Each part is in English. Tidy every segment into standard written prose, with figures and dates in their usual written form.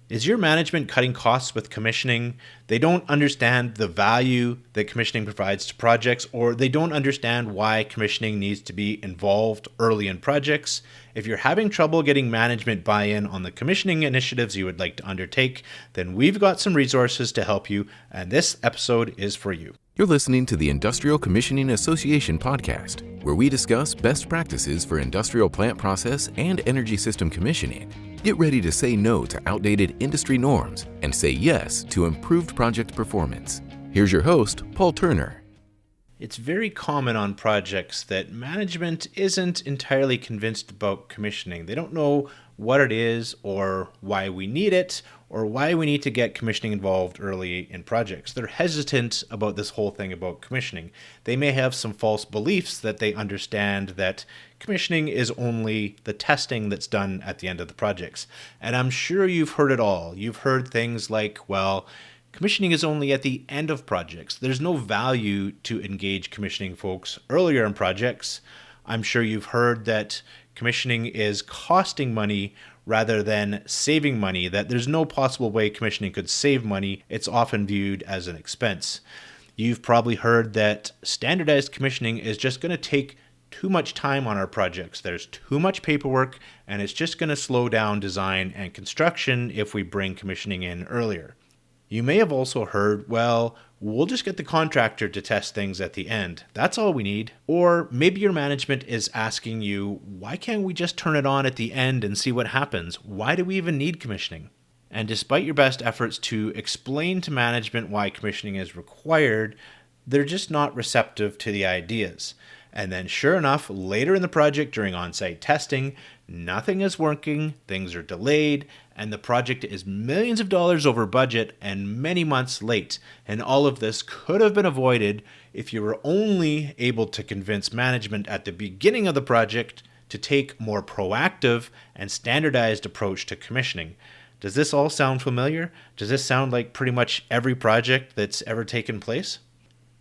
Is your management cutting costs with commissioning? They don't understand the value that commissioning provides to projects, or they don't understand why commissioning needs to be involved early in projects. If you're having trouble getting management buy-in on the commissioning initiatives you would like to undertake, then we've got some resources to help you, and this episode is for you. You're listening to the Industrial Commissioning Association podcast, where we discuss best practices for industrial plant process and energy system commissioning. Get ready to say no to outdated industry norms and say yes to improved project performance. Here's your host, Paul Turner. It's very common on projects that management isn't entirely convinced about commissioning. They don't know what it is or why we need it or why we need to get commissioning involved early in projects. They're hesitant about this whole thing about commissioning. They may have some false beliefs that they understand that commissioning is only the testing that's done at the end of the projects. And I'm sure you've heard it all. You've heard things like, well, commissioning is only at the end of projects. There's no value to engage commissioning folks earlier in projects. I'm sure you've heard that commissioning is costing money rather than saving money, that there's no possible way commissioning could save money. It's often viewed as an expense. You've probably heard that standardized commissioning is just going to take too much time on our projects. There's too much paperwork, and it's just going to slow down design and construction if we bring commissioning in earlier. You may have also heard, well, we'll just get the contractor to test things at the end. That's all we need. Or maybe your management is asking you, why can't we just turn it on at the end and see what happens? Why do we even need commissioning? And despite your best efforts to explain to management why commissioning is required, they're just not receptive to the ideas. And then sure enough, later in the project during on-site testing, nothing is working, things are delayed, and the project is millions of dollars over budget and many months late. And all of this could have been avoided if you were only able to convince management at the beginning of the project to take a more proactive and standardized approach to commissioning. Does this all sound familiar? Does this sound like pretty much every project that's ever taken place?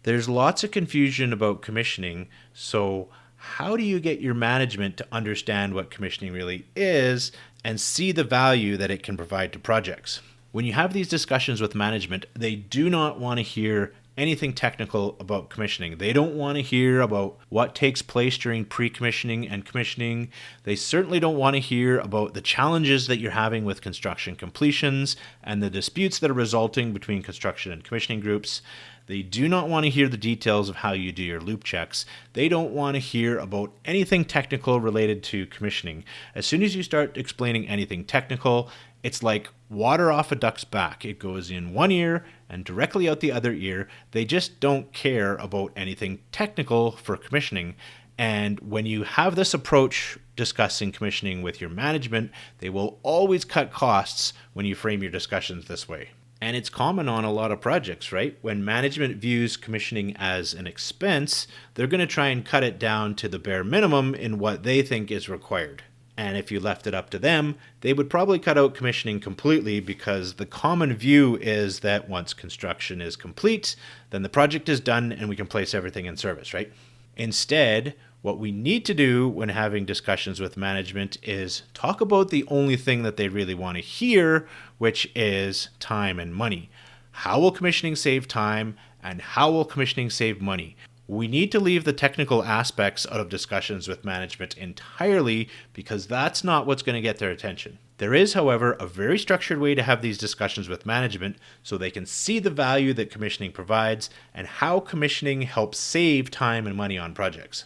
There's lots of confusion about commissioning, so how do you get your management to understand what commissioning really is and see the value that it can provide to projects? When you have these discussions with management, they do not want to hear anything technical about commissioning. They don't want to hear about what takes place during pre-commissioning and commissioning. They certainly don't want to hear about the challenges that you're having with construction completions and the disputes that are resulting between construction and commissioning groups. They do not want to hear the details of how you do your loop checks. They don't want to hear about anything technical related to commissioning. As soon as you start explaining anything technical, it's like water off a duck's back. It goes in one ear and directly out the other ear. They just don't care about anything technical for commissioning. And when you have this approach discussing commissioning with your management, they will always cut costs when you frame your discussions this way. And it's common on a lot of projects, right? When management views commissioning as an expense, they're going to try and cut it down to the bare minimum in what they think is required. And if you left it up to them, they would probably cut out commissioning completely because the common view is that once construction is complete, then the project is done and we can place everything in service, right? Instead, what we need to do when having discussions with management is talk about the only thing that they really want to hear, which is time and money. How will commissioning save time and how will commissioning save money? We need to leave the technical aspects out of discussions with management entirely because that's not what's going to get their attention. There is, however, a very structured way to have these discussions with management so they can see the value that commissioning provides and how commissioning helps save time and money on projects.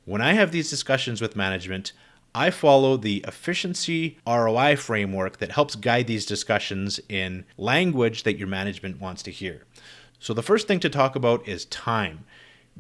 When I have these discussions with management, I follow the efficiency ROI framework that helps guide these discussions in language that your management wants to hear. So the first thing to talk about is time.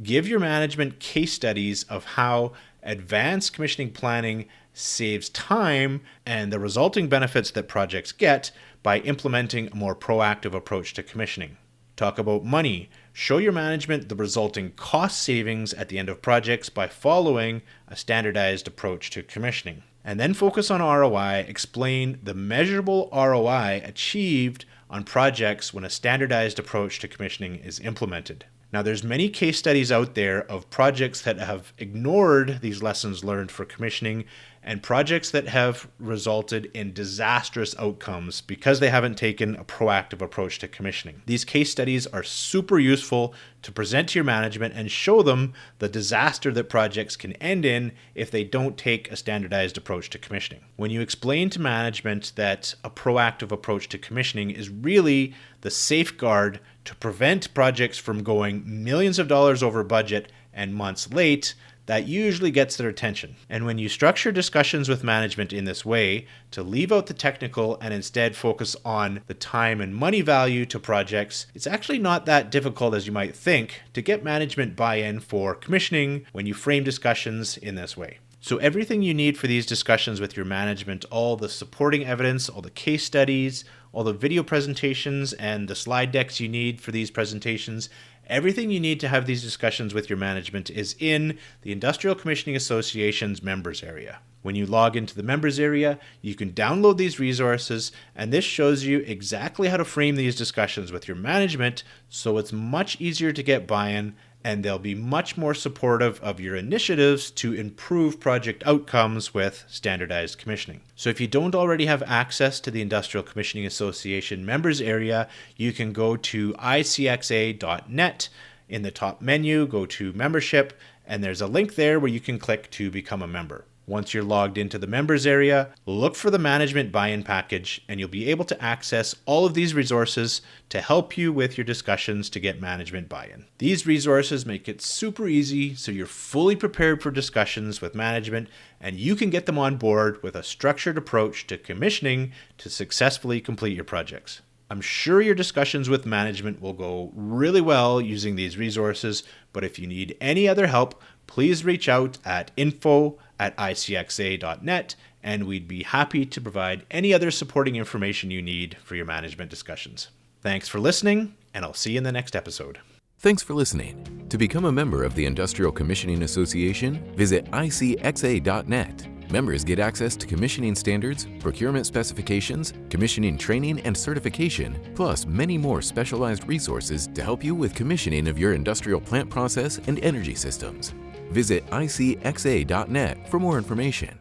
Give your management case studies of how advanced commissioning planning saves time and the resulting benefits that projects get by implementing a more proactive approach to commissioning. Talk about money. Show your management the resulting cost savings at the end of projects by following a standardized approach to commissioning. And then focus on ROI. Explain the measurable ROI achieved on projects when a standardized approach to commissioning is implemented. Now, there's many case studies out there of projects that have ignored these lessons learned for commissioning and projects that have resulted in disastrous outcomes because they haven't taken a proactive approach to commissioning. These case studies are super useful to present to your management and show them the disaster that projects can end in if they don't take a standardized approach to commissioning. When you explain to management that a proactive approach to commissioning is really the safeguard to prevent projects from going millions of dollars over budget and months late, that usually gets their attention. And when you structure discussions with management in this way, to leave out the technical and instead focus on the time and money value to projects, it's actually not that difficult as you might think to get management buy-in for commissioning when you frame discussions in this way. So everything you need for these discussions with your management, all the supporting evidence, all the case studies, all the video presentations, and the slide decks you need for these presentations, everything you need to have these discussions with your management is in the Industrial Commissioning Association's members area. When you log into the members area, you can download these resources, and this shows you exactly how to frame these discussions with your management, so it's much easier to get buy-in, and they'll be much more supportive of your initiatives to improve project outcomes with standardized commissioning. So if you don't already have access to the Industrial Commissioning Association members area, you can go to icxa.net. In the top menu, go to membership, and there's a link there where you can click to become a member. Once you're logged into the members area, look for the management buy-in package, and you'll be able to access all of these resources to help you with your discussions to get management buy-in. These resources make it super easy so you're fully prepared for discussions with management, and you can get them on board with a structured approach to commissioning to successfully complete your projects. I'm sure your discussions with management will go really well using these resources, but if you need any other help, please reach out at info@icxa.net, and we'd be happy to provide any other supporting information you need for your management discussions. Thanks for listening, and I'll see you in the next episode. Thanks for listening. To become a member of the Industrial Commissioning Association, visit icxa.net. Members get access to commissioning standards, procurement specifications, commissioning training and certification, plus many more specialized resources to help you with commissioning of your industrial plant process and energy systems. Visit icxa.net for more information.